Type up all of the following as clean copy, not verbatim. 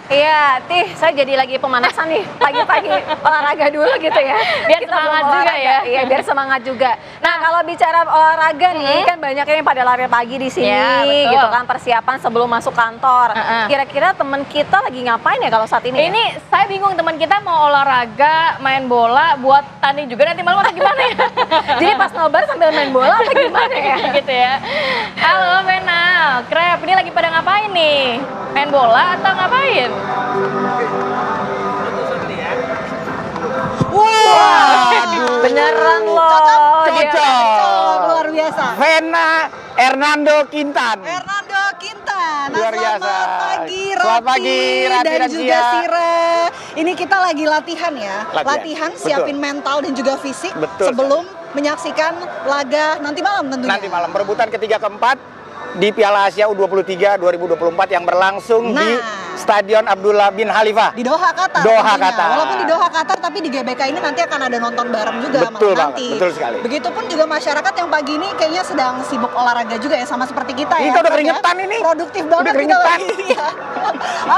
Iya, saya jadi lagi pemanasan nih, pagi-pagi olahraga dulu gitu ya. Biar Kita semangat belum juga olahraga. ya. Iya, biar semangat juga. Nah, kalau bicara olahraga nih, kan banyak yang pada lari pagi di sini, Ya, betul. gitu kan, persiapan sebelum masuk kantor. Kira-kira teman kita lagi ngapain ya kalau saat ini? Ini saya bingung, teman kita mau olahraga, main bola, buat tanding juga nanti malam atau gimana ya? Jadi pas nobar sambil main bola atau gimana ya? Gitu ya. Halo Vena, Krep, ini lagi pada ngapain nih? Main bola atau ngapain? Waduh, Beneran loh. cocok. Luar biasa. Vena Hernando Quintan. Hernando Quintan. Luar biasa. Selamat pagi, Selamat pagi, Rati dan dan juga Sia. Sira. Ini kita lagi latihan ya. Latihan, Siapin betul. mental dan juga fisik Betul, sebelum menyaksikan laga nanti malam tentunya. Nanti malam perebutan ketiga keempat di Piala Asia U23 2024 yang berlangsung di Stadion Abdullah bin Khalifah. Di Doha, Qatar. Doha, tentunya. Qatar. Walaupun di Doha, Qatar, tapi di GBK ini nanti akan ada nonton bareng juga Betul malam banget, nanti. betul sekali. Begitupun juga masyarakat yang pagi ini kayaknya sedang sibuk olahraga juga ya, sama seperti kita ya. Kita udah Prof, keringetan ya. ini. Produktif Udah banget kita keringetan. pagi ini ya.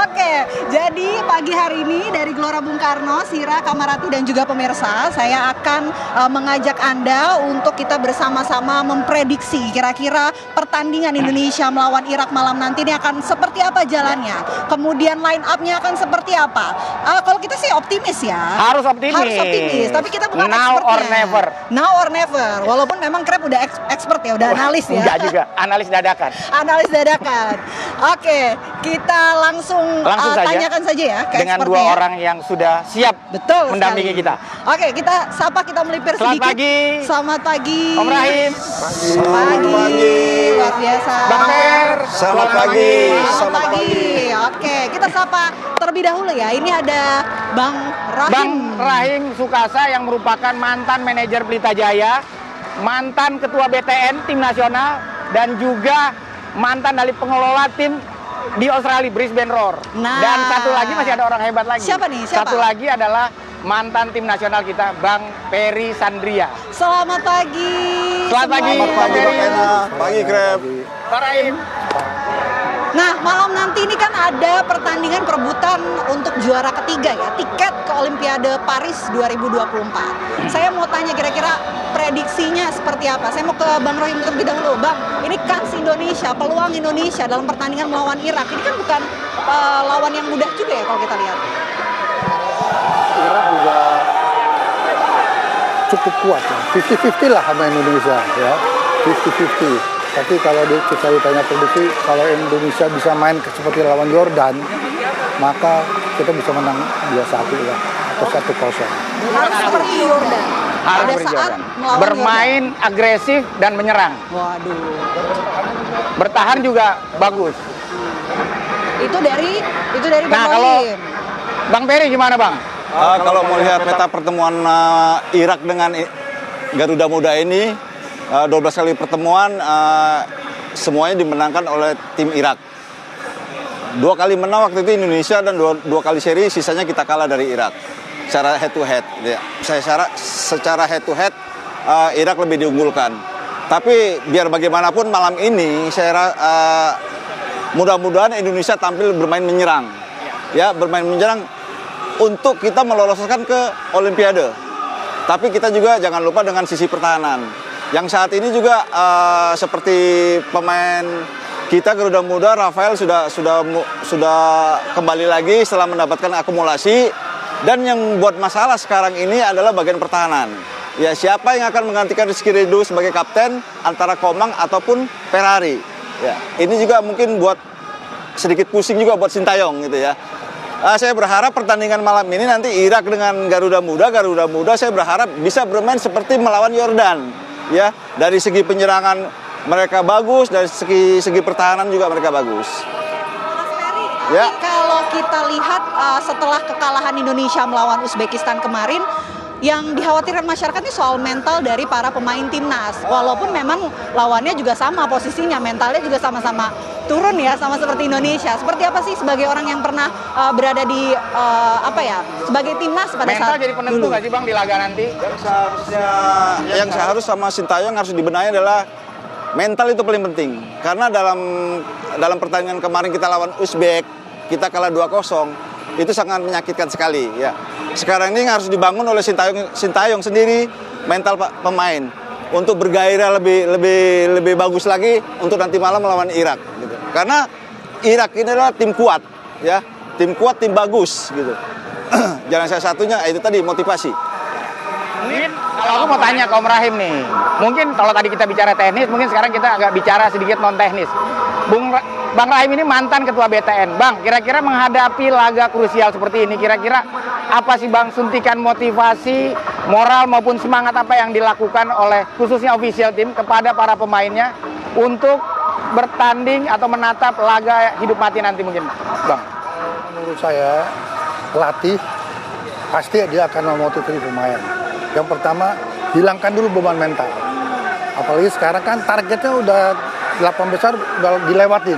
Oke, jadi pagi hari ini dari Gelora Bung Karno, Sira, Kamarati dan juga pemirsa, saya akan mengajak Anda untuk kita bersama-sama memprediksi kira-kira pertandingan Indonesia melawan Irak malam nanti ini akan seperti apa jalannya. Kemudian line up-nya akan seperti apa. Kalau kita sih optimis ya. Harus optimis. Harus optimis, tapi kita bukan Now expertnya. or never. Now or never. Walaupun memang Krep udah expert ya, udah analis ya. Enggak juga, analis dadakan. Analis dadakan. Oke, kita langsung Saja tanyakan saja ya ke dengan expertnya dua ya. orang yang sudah siap Betul mendampingi sekali. kita. Oke, kita sapa, kita melipir Selamat sedikit. pagi. Selamat pagi. Om Rahim. Pagi. Luar biasa. Bang Fer. Selamat pagi. Selamat pagi. Oke, kita sapa terlebih dahulu ya. Ini ada Bang Rahim. Bang Rahim Sukasa yang merupakan mantan manajer Pelita Jaya, mantan ketua BTN tim nasional, dan juga mantan dari pengelola tim di Australia, Brisbane Roar. Nah. Dan satu lagi masih ada orang hebat lagi. Siapa nih? Siapa? Satu lagi adalah mantan tim nasional kita, Bang Peri Sandria. Selamat pagi. Selamat pagi. semuanya. Selamat pagi Bang Ena, pagi Krep. Bang Rahim. Nah, malam nanti ini kan ada pertandingan perebutan untuk juara ketiga ya, tiket ke Olimpiade Paris 2024. Saya mau tanya kira-kira prediksinya seperti apa? Saya mau ke Bang Rohim terlebih dahulu. Bang, ini kans Indonesia, peluang Indonesia dalam pertandingan melawan Irak. Ini kan bukan lawan yang mudah juga ya kalau kita lihat. Irak juga cukup kuat ya, 50-50 lah sama Indonesia ya, 50-50. Tapi kalau kita ditanya prediksi, kalau Indonesia bisa main seperti lawan Jordan, maka kita bisa menang 2-1 ya, atau 1-0. Harus seperti Jordan. Harus Pada seperti saat Jordan. melawan Bermain agresif dan menyerang. Jordan. Waduh. Bertahan juga bagus. Itu dari Bang Nah, kalau Rohim. Bang Peri gimana, Bang? Kalau mau lihat peta pertemuan Irak dengan Garuda Muda ini, 12 kali pertemuan semuanya dimenangkan oleh tim Irak. 2 kali menang waktu itu Indonesia dan dua kali seri, sisanya kita kalah dari Irak. Secara head to head, ya. Secara head to head Irak lebih diunggulkan. Tapi biar bagaimanapun malam ini saya mudah-mudahan Indonesia tampil bermain menyerang. Ya, bermain menyerang untuk kita meloloskan ke Olimpiade. Tapi kita juga jangan lupa dengan sisi pertahanan. Yang saat ini juga seperti pemain kita Garuda Muda, Rafael sudah kembali lagi setelah mendapatkan akumulasi. Dan yang buat masalah sekarang ini adalah bagian pertahanan. Ya, siapa yang akan menggantikan Rizky Ridho sebagai kapten antara Komang ataupun Ferrari. Ya, ini juga mungkin buat sedikit pusing juga buat Sintayong gitu ya. Saya berharap pertandingan malam ini nanti Irak dengan Garuda Muda saya berharap bisa bermain seperti melawan Yordan. Ya, dari segi penyerangan mereka bagus, dari segi pertahanan juga mereka bagus. Mas Ferry, Ya. kalau kita lihat setelah kekalahan Indonesia melawan Uzbekistan kemarin, yang dikhawatirkan masyarakat ini soal mental dari para pemain timnas. Walaupun memang lawannya juga sama posisinya, mentalnya juga sama-sama turun ya, sama seperti Indonesia. Seperti apa sih sebagai orang yang pernah berada di sebagai timnas pada Mental saat jadi penentu dulu? nggak sih, Bang, di laga nanti? Yang seharusnya sama Sintayong harus dibenahi adalah mental itu paling penting. Karena dalam pertandingan kemarin kita lawan Uzbek, kita kalah 2-0, itu sangat menyakitkan sekali ya. Sekarang ini harus dibangun oleh Sintayong sendiri mental pemain untuk bergairah lebih bagus lagi untuk nanti malam melawan Irak gitu. Karena Irak ini adalah tim kuat ya, tim kuat, tim bagus gitu. Jalan salah satunya itu tadi motivasi. Mungkin kalau aku mau tanya ke Om Rahim nih, mungkin kalau tadi kita bicara teknis, mungkin sekarang kita agak bicara sedikit non teknis. Bang Rahim ini mantan ketua BTN. Bang, kira-kira menghadapi laga krusial seperti ini, kira-kira apa sih Bang suntikan motivasi, moral maupun semangat apa yang dilakukan oleh khususnya official team kepada para pemainnya untuk bertanding atau menatap laga hidup mati nanti mungkin, Bang? Menurut saya, pelatih pasti dia akan memotivasi pemain. Yang pertama, hilangkan dulu beban mental. Apalagi sekarang kan targetnya udah 8 besar udah dilewatin.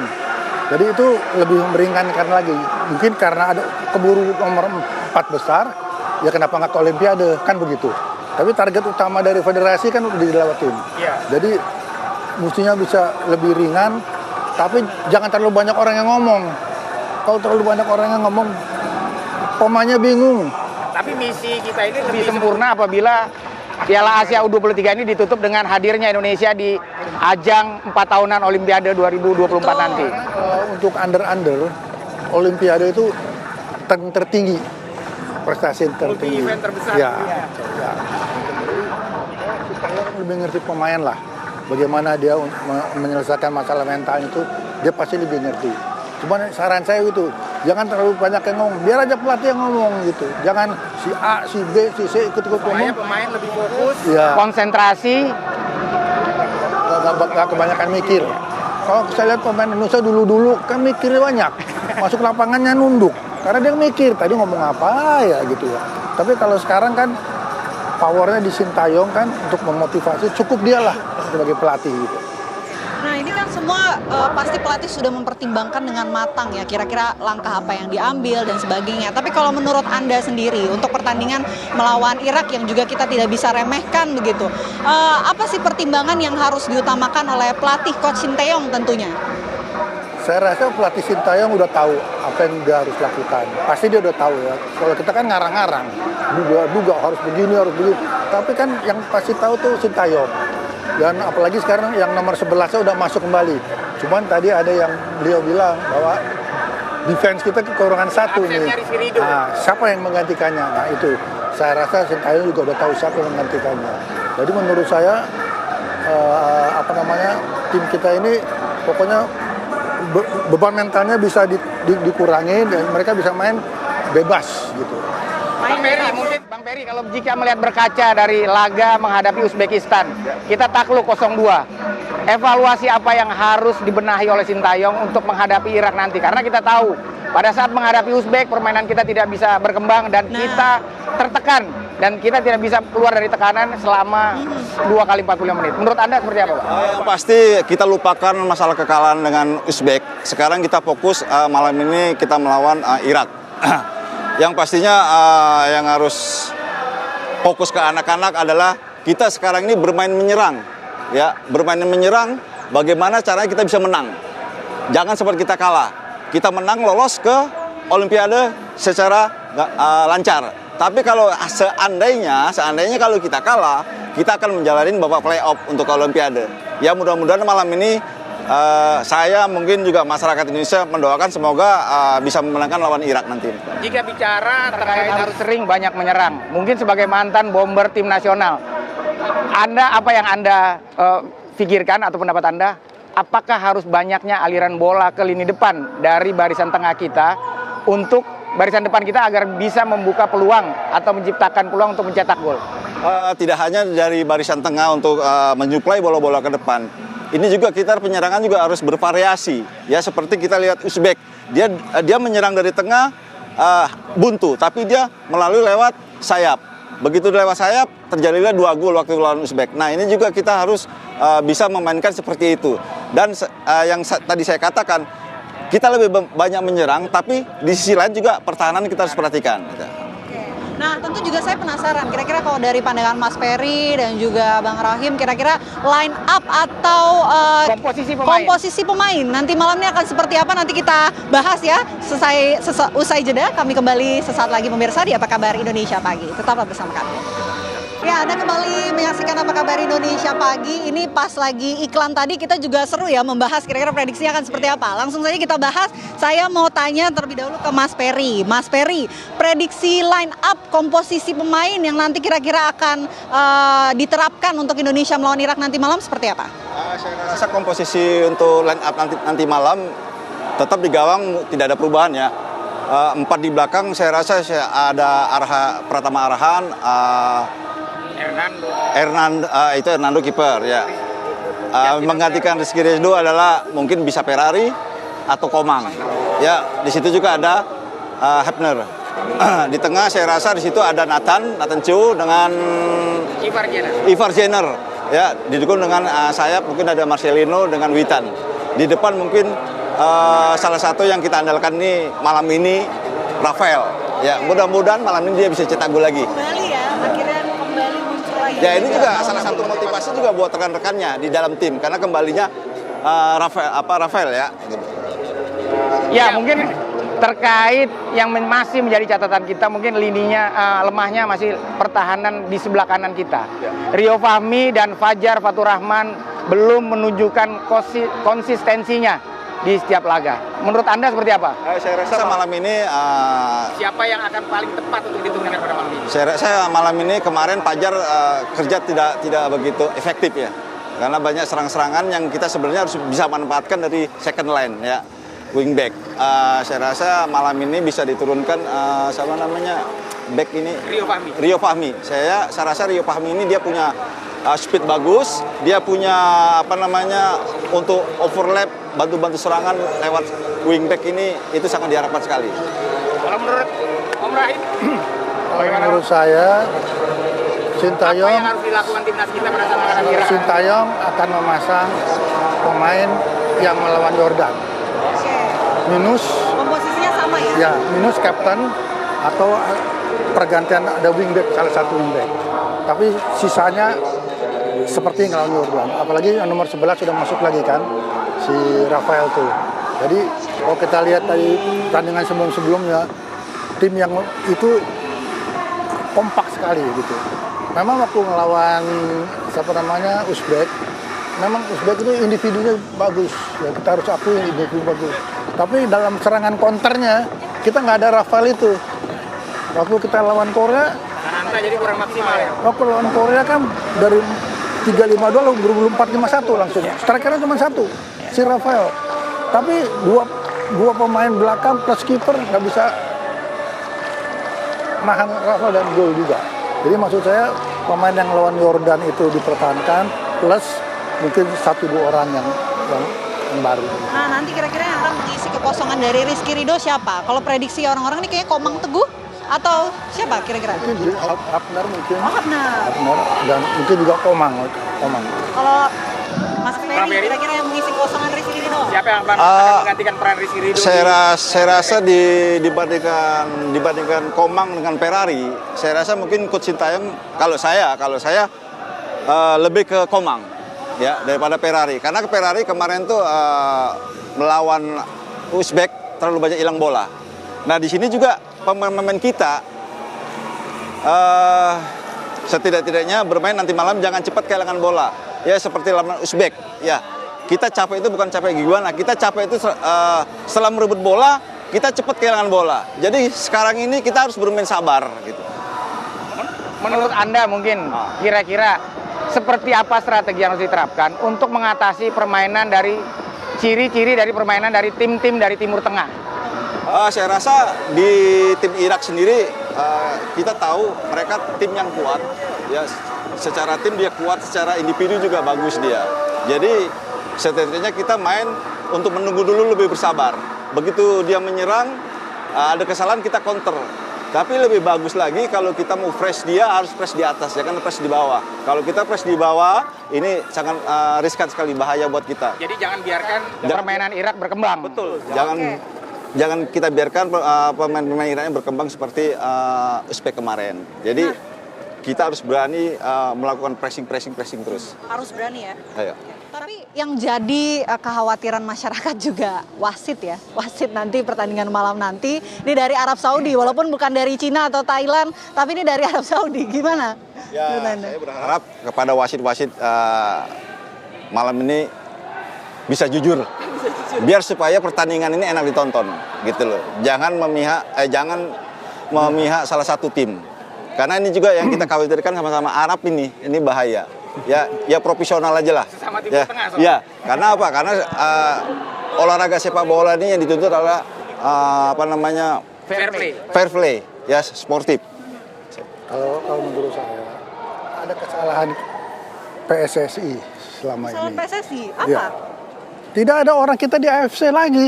Jadi itu lebih meringankan lagi. Mungkin karena ada keburu nomor 4 besar, ya kenapa nggak ke Olimpiade, kan begitu. Tapi target utama dari federasi kan udah dilewatin. Iya. Jadi mestinya bisa lebih ringan, tapi jangan terlalu banyak orang yang ngomong. Kalau terlalu banyak orang yang ngomong, pemainnya bingung. Tapi misi kita ini lebih sempurna apabila Piala Asia U23 ini ditutup dengan hadirnya Indonesia di ajang 4 tahunan Olimpiade 2024 nanti. Untuk under Olimpiade itu tertinggi, prestasi tertinggi. Multi event terbesar. Ya. Supaya lebih ngerti pemain lah, bagaimana dia menyelesaikan masalah mental itu, dia pasti lebih ngerti. Cuman saran saya gitu, jangan terlalu banyak yang ngomong, biar aja pelatih yang ngomong gitu. Jangan si A, si B, si C ikut-ikut ngomong. Pemain lebih fokus, Ya. konsentrasi. Gak kebanyakan mikir. Kalau saya lihat pemain Indonesia dulu kan mikirnya banyak. Masuk lapangannya nunduk. Karena dia mikir, tadi ngomong apa ya gitu ya. Tapi kalau sekarang kan powernya di Sintayong kan untuk memotivasi, cukup dia lah sebagai pelatih gitu. Nah ini kan semua pasti pelatih sudah mempertimbangkan dengan matang ya kira-kira langkah apa yang diambil dan sebagainya. Tapi kalau menurut Anda sendiri untuk pertandingan melawan Irak yang juga kita tidak bisa remehkan begitu, apa sih pertimbangan yang harus diutamakan oleh pelatih Coach Sintayong tentunya? Saya rasa pelatih Sintayong udah tahu apa yang dia harus lakukan. Pasti dia udah tahu ya. Kalau kita kan ngarang-ngarang, duga harus begini, harus begitu. Tapi kan yang pasti tahu tuh Sintayong. Dan apalagi sekarang yang nomor 11-nya udah masuk kembali. Cuman tadi ada yang beliau bilang bahwa defense kita kekurangan satu nih. Nah, siapa yang menggantikannya? Nah itu, saya rasa Sintayong juga udah tahu siapa yang menggantikannya. Jadi menurut saya, tim kita ini pokoknya beban mentalnya bisa dikurangi dan mereka bisa main bebas gitu. Bang Peri, kalau jika melihat berkaca dari laga menghadapi Uzbekistan, kita takluk 0-2. Evaluasi apa yang harus dibenahi oleh Sintayong untuk menghadapi Irak nanti? Karena kita tahu pada saat menghadapi Uzbek permainan kita tidak bisa berkembang dan kita tertekan dan kita tidak bisa keluar dari tekanan selama 2 kali 45 menit. Menurut Anda seperti apa, Pak? Yang pasti kita lupakan masalah kekalahan dengan Uzbek. Sekarang kita fokus malam ini kita melawan Irak. Yang pastinya yang harus fokus ke anak-anak adalah kita sekarang ini bermain menyerang. Ya, bermain menyerang, bagaimana caranya kita bisa menang. Jangan seperti kita kalah. Kita menang lolos ke Olimpiade secara lancar. Tapi kalau seandainya kalau kita kalah, kita akan menjalani babak playoff untuk Olimpiade. Ya mudah-mudahan malam ini saya mungkin juga masyarakat Indonesia mendoakan semoga bisa memenangkan lawan Irak nanti. Jika bicara terkait harus sering banyak menyerang, mungkin sebagai mantan bomber tim nasional, apa yang Anda pikirkan atau pendapat Anda? Apakah harus banyaknya aliran bola ke lini depan dari barisan tengah kita untuk barisan depan kita agar bisa membuka peluang atau menciptakan peluang untuk mencetak gol? Tidak hanya dari barisan tengah untuk menyuplai bola-bola ke depan. Ini juga kita penyerangan juga harus bervariasi. Ya seperti kita lihat Uzbek, dia menyerang dari tengah buntu, tapi dia melalui lewat sayap. Begitu lewat sayap terjadilah 2 gol waktu lawan Uzbek. Nah ini juga kita harus bisa memainkan seperti itu. Dan yang tadi saya katakan, kita lebih banyak menyerang, tapi di sisi lain juga pertahanan kita harus perhatikan. Nah, tentu juga saya penasaran, kira-kira kalau dari pandangan Mas Ferry dan juga Bang Rahim, kira-kira line up atau komposisi pemain nanti malamnya akan seperti apa? Nanti kita bahas ya, usai jeda. Kami kembali sesaat lagi pemirsa di Apa Kabar Indonesia Pagi. Tetaplah bersama kami. Ya, Anda kembali menyaksikan Apa Kabar Indonesia Pagi. Ini pas lagi iklan tadi kita juga seru ya membahas kira-kira prediksinya akan seperti apa. Langsung saja kita bahas. Saya mau tanya terlebih dahulu ke Mas Ferry. Mas Ferry, prediksi line up komposisi pemain yang nanti kira-kira akan diterapkan untuk Indonesia melawan Irak nanti malam seperti apa? Saya rasa komposisi untuk line up nanti malam tetap di gawang tidak ada perubahan ya. 4 di belakang saya rasa ada Pratama Arhan, Hernando kiper ya. Menggantikan Rizky Ridho adalah mungkin bisa Ferrari atau Komang. Ya, di situ juga ada Hepner. Di tengah saya rasa di situ ada Nathan Chu dengan Ivar Jenner. Ya, didukung dengan sayap mungkin ada Marcelino dengan Witan. Di depan mungkin salah satu yang kita andalkan nih malam ini Rafael. Ya, mudah-mudahan malam ini dia bisa cetak gol lagi. Kembali ya, akhirnya kembali muncul lagi. Ya, ini juga salah satu motivasi juga buat rekan-rekannya di dalam tim karena kembalinya Rafael ya. Gitu. Ya, mungkin terkait yang masih menjadi catatan kita, mungkin lininya lemahnya masih pertahanan di sebelah kanan kita. Rio Fahmi dan Fajar Fatur Rahman belum menunjukkan konsistensinya di setiap laga. Menurut Anda seperti apa? Saya rasa malam ini Siapa yang akan paling tepat untuk diturunkan pada malam ini? saya rasa malam ini kemarin Fajar kerja tidak begitu efektif ya. Karena banyak serang-serangan yang kita sebenarnya harus bisa manfaatkan dari second line ya. Wingback. Saya rasa malam ini bisa diturunkan sama namanya back ini Rio Fahmi. Saya rasa Rio Fahmi ini dia punya speed bagus, dia punya untuk overlap bantu-bantu serangan lewat wingback ini itu sangat diharapkan sekali. Kalau menurut Om Rahim, Menurut saya, Sintayong apa yang harus dilakukan timnas kita pada saat menghadapi Irak? Sintayong akan memasang pemain yang melawan Jordan. Minus Komposisinya sama ya? ya, minus kapten atau pergantian ada wingback, salah satu wingback. Tapi sisanya seperti yang lawan Jordan. Apalagi yang nomor 11 sudah masuk lagi kan, si Rafael tuh. Jadi kalau kita lihat dari pertandingan sebelum-sebelumnya, tim yang itu kompak sekali gitu. Memang waktu ngelawan Uzbek, memang Uzbek itu individunya bagus, ya kita harus akui individu bagus. Tapi dalam serangan counternya kita nggak ada Rafael itu. Waktu kita lawan Korea, jadi kurang maksimal ya. waktu lawan Korea kan dari 3-5-2 lalu berubah 4-5-1 langsung. Strikernya cuma satu, si Rafael. Tapi dua pemain belakang plus kiper nggak bisa nahan Rafael dan gol juga. Jadi maksud saya pemain yang lawan Jordan itu dipertahankan plus mungkin 1-2 orang yang baru. Nah, nanti kira-kira yang akan mengisi kekosongan dari Rizky Ridho siapa? Kalau prediksi orang-orang ini kayaknya Komang Teguh atau siapa kira-kira? Mungkin Hapner mungkin. Oh, Hapner. Hapner dan mungkin juga Komang. Kalau Mas Ferry kira-kira yang mengisi kekosongan Rizky Ridho? Siapa yang akan menggantikan peran Rizky Ridho? Saya rasa dibandingkan Komang dengan Ferrari, saya rasa mungkin Coach Sintayong kalau saya lebih ke Komang ya daripada Ferrari. Karena Ferrari kemarin tuh melawan Uzbek terlalu banyak hilang bola. Nah di sini juga pemain kita setidak-tidaknya bermain nanti malam jangan cepat kehilangan bola. Ya seperti lawan Uzbek ya. Kita capek itu bukan capek gimana, kita capek itu setelah merebut bola, kita cepat kehilangan bola. Jadi sekarang ini kita harus bermain sabar gitu. Menurut Anda mungkin kira-kira seperti apa strategi yang harus diterapkan untuk mengatasi permainan dari ciri-ciri dari permainan dari tim-tim dari Timur Tengah? Saya rasa di tim Irak sendiri kita tahu mereka tim yang kuat ya, secara tim dia kuat, secara individu juga bagus dia. Jadi setidaknya kita main untuk menunggu dulu, lebih bersabar. Begitu dia menyerang ada kesalahan kita counter. Tapi lebih bagus lagi kalau kita mau fresh dia harus fresh di atas, jangan fresh di bawah. Kalau kita fresh di bawah ini sangat riskan sekali, bahaya buat kita. Jadi jangan biarkan permainan Irak berkembang. Betul. Jangan jangan kita biarkan pemain-pemain Iraknya berkembang seperti Uzbek kemarin. Jadi kita harus berani melakukan pressing terus. Harus berani ya. Ayo. Tapi yang jadi kekhawatiran masyarakat juga wasit ya. Wasit nanti pertandingan malam nanti ini dari Arab Saudi walaupun bukan dari Cina atau Thailand, tapi ini dari Arab Saudi. Gimana? Ya, saya berharap kepada wasit-wasit malam ini bisa jujur. Biar supaya pertandingan ini enak ditonton gitu loh. Jangan memihak salah satu tim. Karena ini juga yang kita khawatirkan sama-sama Arab ini bahaya. Ya profesional aja lah. Ya, karena apa? Karena olahraga sepak bola ini yang dituntut adalah fair play, ya sportif. Kalau menurut saya ada kesalahan PSSI selama Kesalahan ini. PSSI apa? Ya. Tidak ada orang kita di AFC lagi.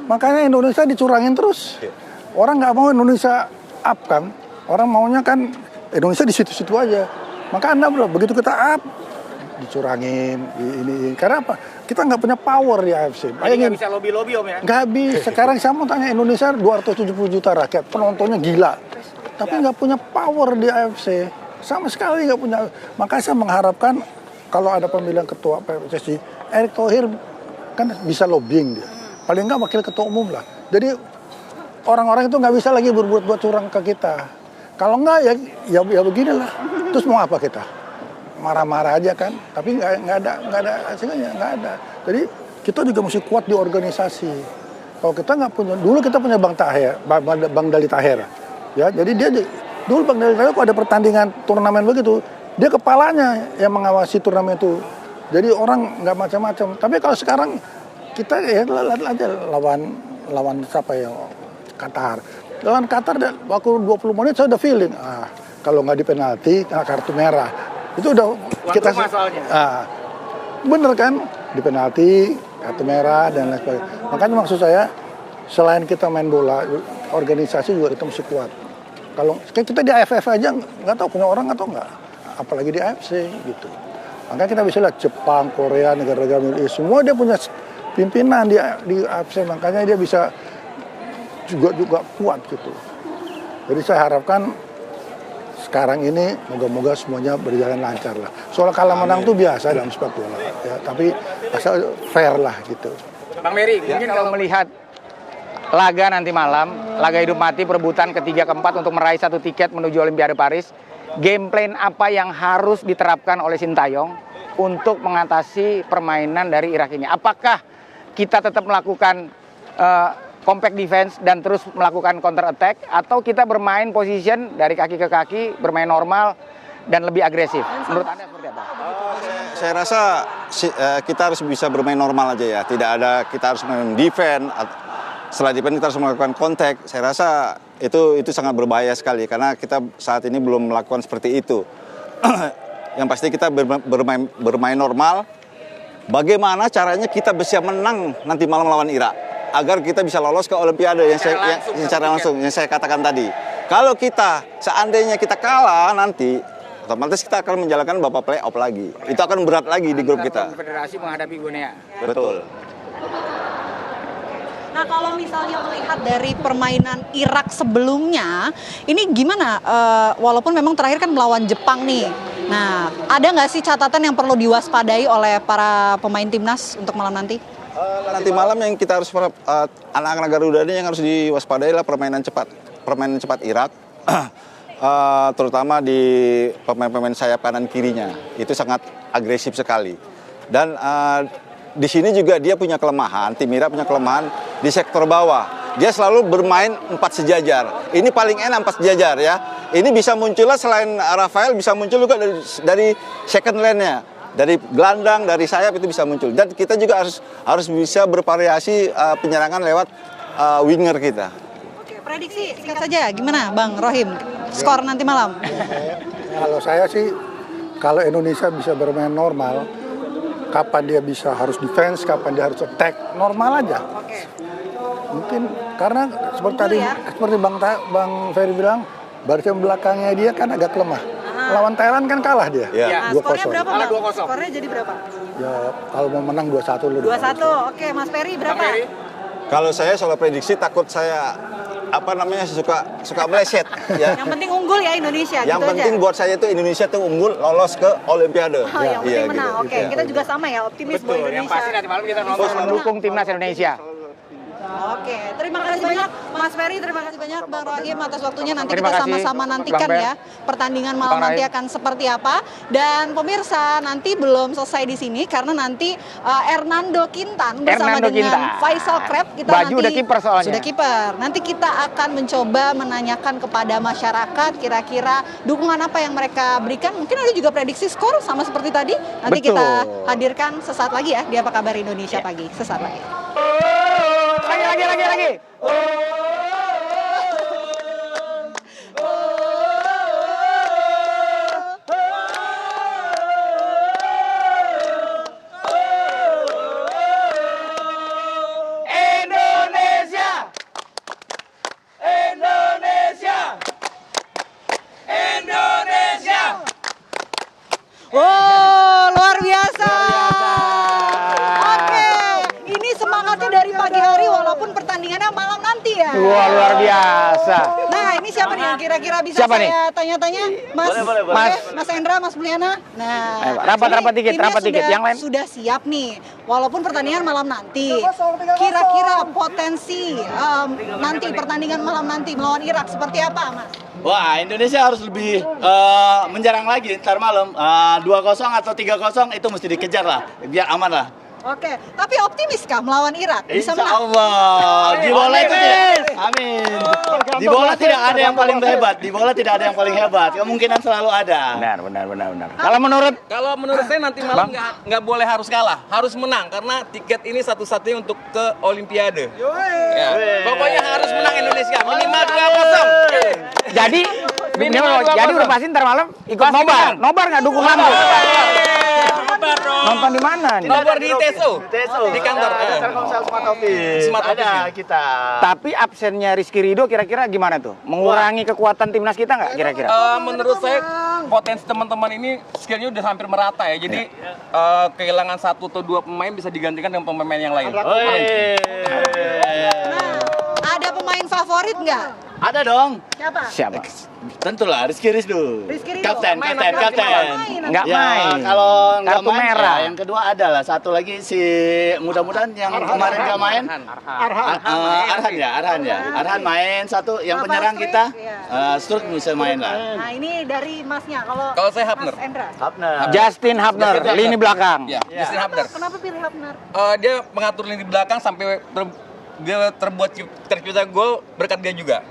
Makanya Indonesia dicurangin terus. Orang nggak mau Indonesia up kan. Orang maunya kan Indonesia di situ-situ aja. Maka Anda begitu kita up, dicurangin, ini. Karena apa? Kita nggak punya power di AFC. Nggak bisa lobby-lobby Om ya? Nggak bisa. Sekarang saya mau tanya Indonesia 270 juta rakyat. Penontonnya gila. Tapi nggak punya power di AFC. Sama sekali nggak punya. Makanya saya mengharapkan kalau ada pemilihan ketua PSSI, Erick Thohir kan bisa lobbying dia. Paling nggak wakil ketua umum lah. Jadi orang-orang itu nggak bisa lagi berbuat curang ke kita. Kalau nggak ya beginilah. Terus mau apa kita? Marah-marah aja kan. Tapi nggak ada hasilnya, nggak ada. Jadi kita juga mesti kuat di organisasi. Kalau kita nggak punya, dulu kita punya Bang Dali Taher. Ya, jadi dia dulu Bang Dali Taher kalau ada pertandingan turnamen begitu, dia kepalanya yang mengawasi turnamen itu. Jadi orang nggak macam-macam. Tapi kalau sekarang kita ya lihat aja lawan siapa ya, Qatar. Lawan Qatar waktu 20 menit saya udah feeling. Kalau nggak di penalti kena kartu merah. Itu udah kita bener kan di penalti kartu merah dan lain sebagainya. Makanya maksud saya selain kita main bola, organisasi juga kita mesti kuat. Kalau kita di AFF aja nggak tahu punya orang atau nggak, apalagi di AFC gitu. Makanya kita bisa lihat Jepang, Korea, negara-negara Middle East, semua dia punya pimpinan di AFC, makanya dia bisa juga kuat gitu. Jadi saya harapkan sekarang ini moga-moga semuanya berjalan lancar lah. Soal kalah menang tuh biasa dalam sepak bola, ya, tapi asal fair lah gitu. Bang Mary, mungkin kalau melihat laga nanti malam, laga hidup mati perebutan ketiga keempat untuk meraih 1 tiket menuju Olimpiade Paris, game plan apa yang harus diterapkan oleh Sintayong untuk mengatasi permainan dari Irak ini? Apakah kita tetap melakukan compact defense dan terus melakukan counter attack, atau kita bermain position dari kaki ke kaki, bermain normal dan lebih agresif? Menurut Anda seperti apa? Saya rasa kita harus bisa bermain normal aja ya. Tidak ada kita harus main defense. Setelah defense kita harus melakukan kontak. Saya rasa itu sangat berbahaya sekali karena kita saat ini belum melakukan seperti itu. Yang pasti kita bermain normal. Bagaimana caranya kita bisa menang nanti malam lawan Irak agar kita bisa lolos ke Olimpiade yang secara langsung yang saya katakan tadi. Kalau kita seandainya kita kalah nanti, otomatis kita akan menjalankan babak play-off lagi. Itu akan berat lagi di grup kita. Federasi menghadapi Guinea. Betul. Nah kalau misalnya melihat dari permainan Irak sebelumnya, ini gimana? Walaupun memang terakhir kan melawan Jepang nih. Nah ada nggak sih catatan yang perlu diwaspadai oleh para pemain timnas untuk malam nanti? Nanti malam yang kita harus anak-anak Garuda ini yang harus diwaspadai adalah permainan cepat Irak, terutama di pemain-pemain sayap kanan kirinya. Itu sangat agresif sekali. Dan di sini juga dia punya kelemahan, tim Irak punya kelemahan di sektor bawah. Dia selalu bermain 4 sejajar. Ini paling enak 4 sejajar ya. Ini bisa munculnya selain Rafael bisa muncul juga dari second line-nya. Dari gelandang, dari sayap itu bisa muncul. Dan kita juga harus bisa bervariasi penyerangan lewat winger kita. Oke, prediksi singkat saja, gimana Bang Rohim? Skor nanti malam? Kalau saya sih, kalau Indonesia bisa bermain normal, kapan dia bisa harus defense, kapan dia harus attack, normal aja. Oke. Mungkin karena seperti tadi, seperti Bang Ferry bilang, barisan belakangnya dia kan agak lemah. Lawan Thailand kan kalah dia. Ya. 2-0. Skornya berapa Bang? 2-0. Skornya jadi berapa? Ya kalau mau menang 2-1 lu. 2-1. Oke, Mas Ferry berapa? Kalau saya soal prediksi takut saya suka meleset ya. Yang penting unggul ya Indonesia. Yang gitu penting aja. buat saya tuh Indonesia tuh unggul lolos ke Olimpiade. Oh, yang penting menang. gitu. Oke, kita juga sama ya optimis buat Betul, Indonesia. yang pasti nanti malam kita nonton mendukung timnas Indonesia. Oke, terima kasih banyak Mas Ferry, terima kasih banyak Bang Rahim atas waktunya. Nanti Terima kita kasih, sama-sama nantikan Bang Ber. ya pertandingan malam Bang nanti Rahim. akan seperti apa. Dan pemirsa, nanti belum selesai di sini karena nanti Hernando Quintan bersama Hernando dengan Quintan. Faisal Kreb kita Baju nanti udah kiper soalnya. sudah kiper. Nanti kita akan mencoba menanyakan kepada masyarakat kira-kira dukungan apa yang mereka berikan. Mungkin ada juga prediksi skor sama seperti tadi. Nanti Betul. kita hadirkan sesaat lagi ya di Apa Kabar Indonesia Pagi. Sesaat lagi. Lagi. Wow, luar biasa. Oke, ini semangatnya dari pagi hari walaupun pertandingannya malam nanti ya. Wah, luar biasa. Nah, ini siapa nih yang kira-kira bisa Siapa nih? saya tanya-tanya? Mas, Boleh. Mas Endra, Mas Mulyana. Nah, Ayo, rapat ini dikit. timnya Yang lain? sudah siap nih. Walaupun pertandingan malam nanti. Kira-kira potensi nanti pertandingan malam nanti melawan Irak seperti apa, Mas? Wah, Indonesia harus lebih menjarang lagi ntar malam. 2-0 atau 3-0 itu mesti dikejar lah, biar aman lah. Oke, tapi optimis kah melawan Irak? Bisa Insya menang? Allah. Di bola itu tidak. Amin. Di bola tidak ada yang paling hebat. Di bola tidak ada yang paling hebat. Kemungkinan selalu ada. Benar. Kalau menurut Saya nanti malam nggak boleh harus kalah, harus menang karena tiket ini satu-satunya untuk ke Olimpiade. Ya. Pokoknya harus menang Indonesia minimal 2-0. jadi Minimal jadi 2-0. udah pasti ntar malam ikut Pasti nobar. menang. Nobar nggak dukung Lampu? Nonton di mana nih? Nomor di Teso, di kantor. Telkomsel Smart Office. Smart Office. Ada kita. Tapi absennya Rizky Ridho kira-kira gimana tuh? Mengurangi kekuatan timnas kita nggak kira-kira? Menurut saya potensi teman-teman ini skillnya udah hampir merata ya. Jadi kehilangan 1 atau 2 pemain bisa digantikan dengan pemain yang lain. Nah, ada pemain favorit nggak? Ada dong. Siapa? Tentulah Rizky Ridho. Rizky Ridho. Kapten. Nggak Ya, main. kalau nggak Kartu main, merah. ya, yang kedua ada lah. Satu lagi si mudah-mudahan yang kemarin nggak main. Arhan ya. Arhan main satu. Yang Apa, penyerang Strik? kita, Iya. Struk bisa main lah. Nah, ini dari Masnya. Kalau saya Hapner. Mas Endra. Justin Hapner, lini belakang. Ya, Justin Hapner. Kenapa pilih Hapner? Dia mengatur lini belakang sampai dia terbuat tercipta gol berkat dia juga.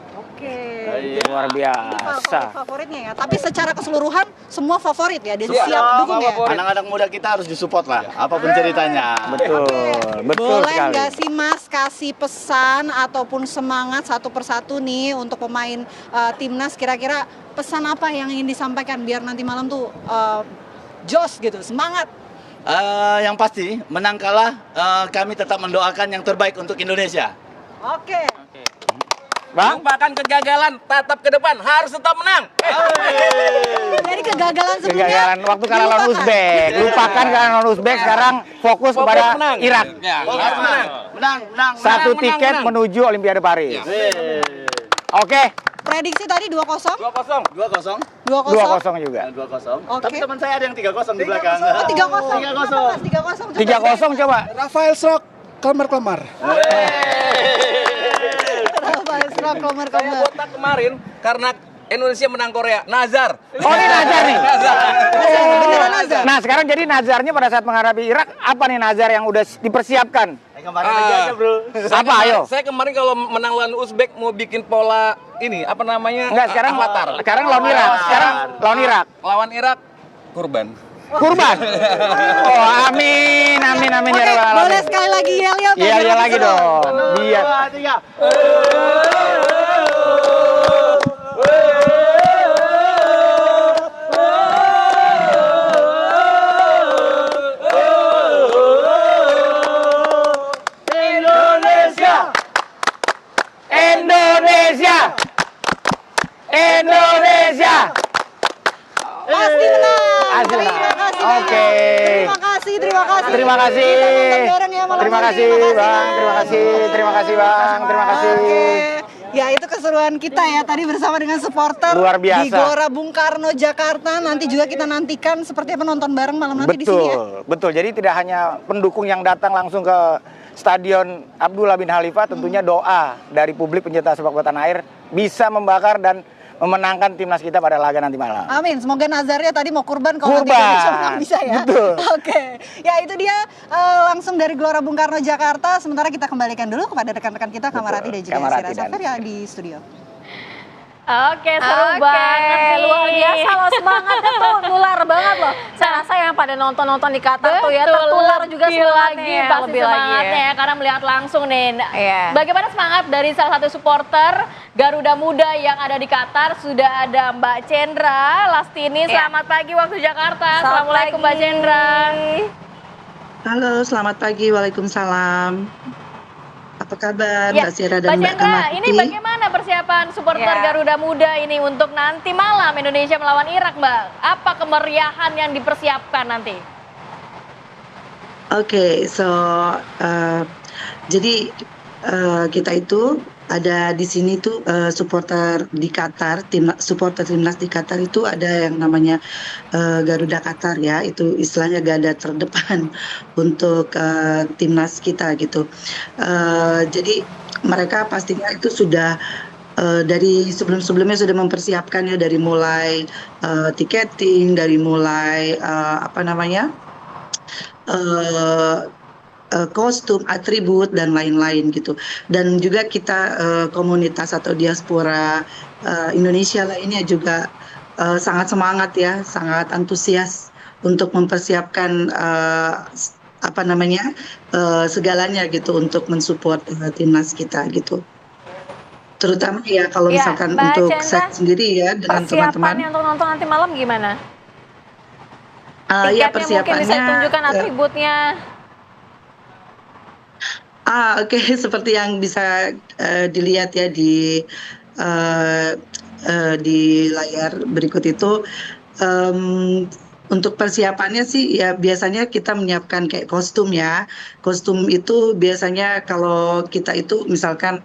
Oke. Luar Ini biasa. favoritnya ya. Tapi secara keseluruhan semua favorit ya. Dia siap dukung ya. Anak-anak muda kita harus disupport lah, apapun ceritanya. Betul Boleh sekali. nggak sih Mas kasih pesan ataupun semangat satu persatu nih untuk pemain timnas, kira-kira pesan apa yang ingin disampaikan biar nanti malam tuh jos gitu, semangat. Yang pasti menang kalah kami tetap mendoakan yang terbaik untuk Indonesia. Oke. Bang, Lupakan kegagalan, tatap ke depan, harus tetap menang. Dari kegagalan sebelumnya. kegagalan waktu kalah lawan dilupakan. Uzbek. Lupakan kalah lawan Uzbek, sekarang fokus kepada menang. Irak. Ya, harus menang. Menang. Satu menang, tiket menang. menuju Olimpiade Paris. Oke, Prediksi tadi 2-0. 2-0. 2-0. 2-0. 2-0 juga. 2-0. Oke. Tapi teman saya ada yang 3-0 di belakang. Oh, 3-0. 3-0. 3-0 coba. Rafael Strok, kelamar-kelamar. Rafael Klomer. Saya botak kemarin karena Indonesia menang Korea. Nazar. Oh, ini Nazar nih. Beneran Nazar. Nah, sekarang jadi Nazarnya pada saat menghadapi Irak, apa nih Nazar yang udah dipersiapkan? Kemarin aja, Bro. Apa, ayo? Saya kemarin kalau menang lawan Uzbek mau bikin pola ini apa namanya? Enggak, sekarang avatar. Sekarang lawan Irak. Sekarang lawan Irak. Lawan Irak kurban. Kurban. Oh, amin ya Oke, rabbal alamin. boleh sekali lagi yel-yel. Iya, iya lagi dong. Biar. 2, 3. Indonesia. Indonesia. Pasti menang. Pasti menang. Terima kasih. Oke. Terima kasih. kasih, terima kasih. Terima kasih. Kita nonton bareng ya malam Terima ini. kasih, Bang. Terima kasih. Terima kasih, Bang. Terima kasih. Oke. Ya itu keseruan kita ya tadi bersama dengan supporter Luar biasa. di Gelora Bung Karno Jakarta. Nanti juga kita nantikan seperti apa nonton bareng malam nanti di sini ya. Betul. Jadi tidak hanya pendukung yang datang langsung ke Stadion Abdullah bin Khalifah, tentunya doa dari publik pencinta sepak bola tanah air bisa membakar dan memenangkan timnas kita pada laga nanti malam. Amin. Semoga Nazarnya tadi mau kurban kalau nanti Kurban. Indonesia menang bisa ya. Betul. Oke. Ya itu dia langsung dari Gelora Bung Karno Jakarta. Sementara kita kembalikan dulu kepada rekan-rekan kita Kamarati dan juga Kamarati Sira dan- Safir ya di studio. Oke, seru Oke, banget nih. luar biasa loh, semangatnya tuh nular banget loh. Saya rasa yang pada nonton-nonton di Qatar tuh ya tertular juga lebih semangatnya lagi, ya, pasti lebih lagi semangatnya ya. ya karena melihat langsung nih. Iya. Bagaimana semangat dari salah satu supporter Garuda Muda yang ada di Qatar? Sudah ada Mbak Cendra Lastini. Iya. Selamat pagi waktu Jakarta. Selamat Assalamualaikum pagi. Mbak Cendra. Halo, selamat pagi. Waalaikumsalam. Apa kabar Ya, Mbak Sira dan Mbak Cendra, Kamarti? ini bagaimana persiapan supporter Ya. Garuda Muda ini untuk nanti malam Indonesia melawan Irak, Mbak? Apa kemeriahan yang dipersiapkan nanti? Oke, jadi kita itu ada di sini tuh supporter di Qatar, supporter timnas di Qatar itu ada yang namanya Garuda Qatar ya, itu istilahnya garda terdepan untuk timnas kita gitu. Jadi mereka pastinya itu sudah dari sebelum-sebelumnya sudah mempersiapkan ya, dari mulai tiketing, dari mulai kostum, atribut dan lain-lain gitu. Dan juga kita komunitas atau diaspora Indonesia lainnya juga sangat semangat ya, sangat antusias untuk mempersiapkan segalanya gitu untuk mensupport timnas kita gitu. Terutama ya kalau Ya, misalkan Mbak untuk Cendra, saya sendiri ya dengan teman-teman. Persiapannya untuk nonton nanti malam gimana? Ya Tiketnya mungkin bisa tunjukkan ya. atributnya. Oke, seperti yang bisa dilihat ya di layar berikut itu. Untuk persiapannya sih ya biasanya kita menyiapkan kayak kostum ya. Kostum itu biasanya kalau kita itu misalkan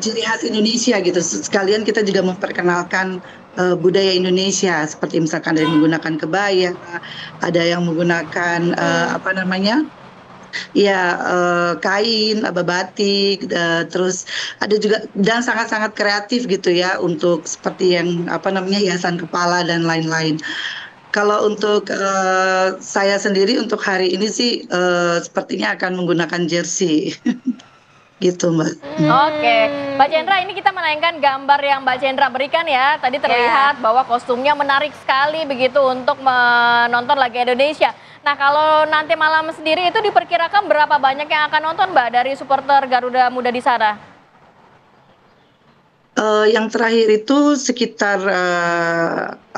ciri khas Indonesia gitu. Sekalian kita juga memperkenalkan budaya Indonesia seperti misalkan ada yang menggunakan kebaya, ada yang menggunakan kain, batik, terus ada juga dan sangat-sangat kreatif gitu ya untuk seperti yang hiasan kepala dan lain-lain. Kalau untuk saya sendiri untuk hari ini sih sepertinya akan menggunakan jersey. Gitu Mbak. Oke, Mbak Cendra, ini kita menayangkan gambar yang Mbak Cendra berikan ya. Tadi terlihat bahwa kostumnya menarik sekali begitu untuk menonton laga Indonesia. Nah, kalau nanti malam sendiri itu diperkirakan berapa banyak yang akan nonton, Mbak, dari supporter Garuda Muda di sana? Yang terakhir itu sekitar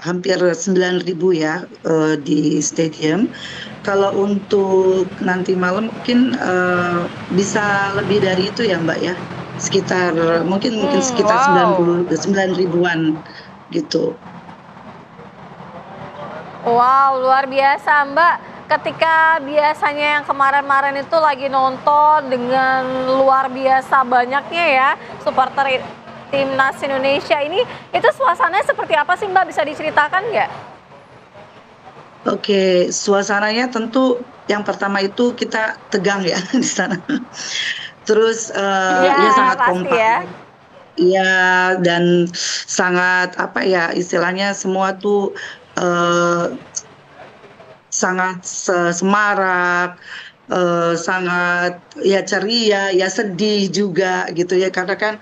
hampir 9.000 ya di stadium. Kalau untuk nanti malam mungkin bisa lebih dari itu ya Mbak ya. Sekitar mungkin sekitar 9 ribuan gitu. Wow, luar biasa Mbak. Ketika biasanya yang kemarin-kemarin itu lagi nonton dengan luar biasa banyaknya ya supporter timnas Indonesia ini, itu suasananya seperti apa sih Mbak? Bisa diceritakan nggak? Oke, suasananya tentu yang pertama itu kita tegang ya di sana. Terus ya sangat kompak. Ya. Iya, dan sangat istilahnya semua tuh sangat semarak, sangat ya ceria, ya sedih juga gitu ya, karena kan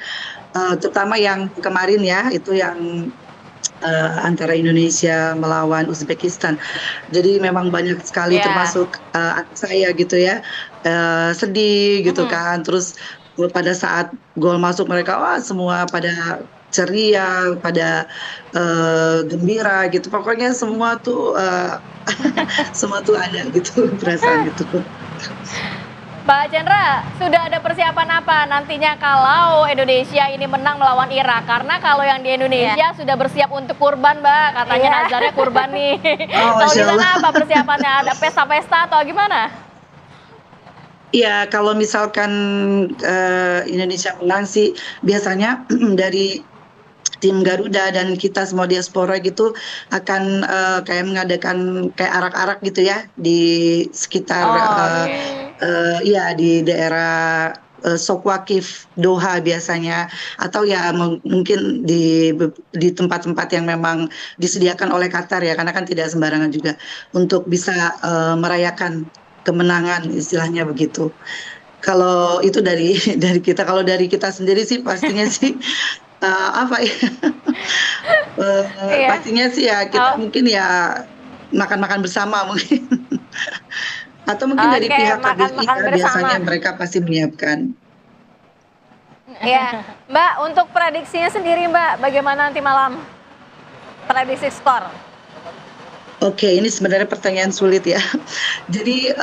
terutama yang kemarin ya itu yang antara Indonesia melawan Uzbekistan. Jadi memang banyak sekali termasuk anak saya gitu ya sedih gitu kan. Terus pada saat gol masuk mereka semua pada ceria, pada gembira gitu. Pokoknya semua tuh semua tuh ada gitu perasaan gitu. Mbak Chandra, sudah ada persiapan apa nantinya kalau Indonesia ini menang melawan Irak? Karena kalau yang di Indonesia sudah bersiap untuk kurban, Mbak. Katanya nazarnya kurban nih. Oh, Kalau di Masya sana Allah. apa persiapannya? Ada pesta-pesta atau gimana? Ya, kalau misalkan Indonesia menang sih biasanya dari tim Garuda dan kita semua diaspora gitu akan kayak mengadakan kayak arak-arak gitu ya di sekitar ya di daerah Sok Wakif Doha biasanya, atau ya mungkin di tempat-tempat yang memang disediakan oleh Qatar ya, karena kan tidak sembarangan juga untuk bisa merayakan kemenangan istilahnya begitu. Kalau itu dari dari kita, kalau dari kita sendiri sih pastinya sih apa ya? Pastinya sih ya kita mungkin ya makan-makan bersama mungkin. Atau mungkin dari Oke, pihak makan-makan KBRI bersama. biasanya mereka pasti menyiapkan. Ya, Mbak, untuk prediksinya sendiri Mbak, bagaimana nanti malam? Prediksi skor. Oke, ini sebenarnya pertanyaan sulit ya. Jadi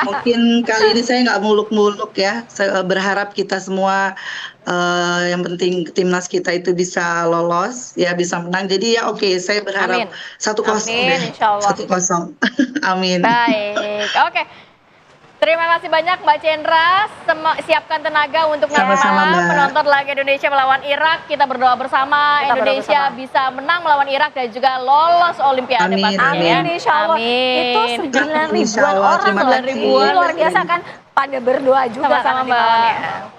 mungkin kali ini saya nggak muluk-muluk ya. Saya berharap kita semua yang penting timnas kita itu bisa lolos, ya bisa menang. Jadi ya oke, saya berharap Amin. 1-0 Amin, deh. insya Allah. 1-0. Amin. Baik, oke. Terima kasih banyak Mbak Chandra. Siapkan tenaga untuk nanti Sama-sama, malam Mbak. menonton laga Indonesia melawan Irak. Kita berdoa bersama Kita berdoa Indonesia bersama. bisa menang melawan Irak dan juga lolos Olimpiade Amin, pastinya. Amin, insya Allah. Amin. Itu 9 Insya ribuan Allah, orang terima loh. kasih. Ini luar biasa kan, pada berdoa juga Sama-sama, kan nanti malam Mbak. ya.